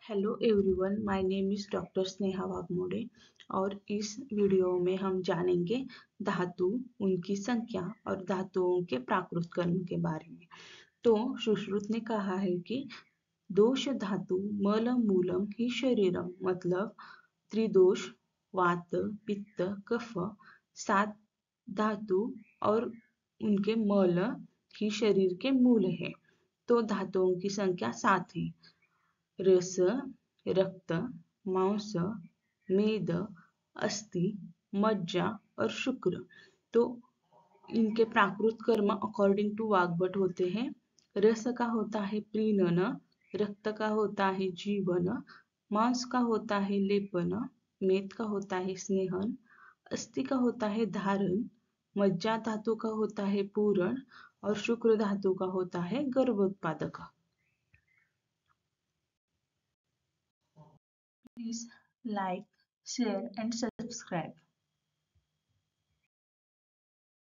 Hello everyone, my name is doctor Sneha Waghmode और इस video में हम जानेंगे धातु, उनकी संख्या और धातुओं के प्राकृत कर्म के बारे में। तो सुश्रुत ने कहा है कि दोष धातु मलम मूलम ही शरीरम, मतलब त्रिदोष वात पित्त कफ 7 धातु और उनके मल ही शरीर के मूल है। तो धातुओं की संख्या 7 है। रस, रक्त, मांस, मेद, अस्थि, मज्जा और शुक्र। तो इनके प्राकृत कर्म अकॉर्डिंग टू वाग्भट होते हैं। रस का होता है प्रीणन, रक्त का होता है जीवन, मांस का होता है लेपन, मेद का होता है स्नेहन, अस्थि का होता है धारण, मज्जा धातु का होता है पूरण और शुक्र धातु का होता है गर्भोत्पादक। Please like, share and subscribe.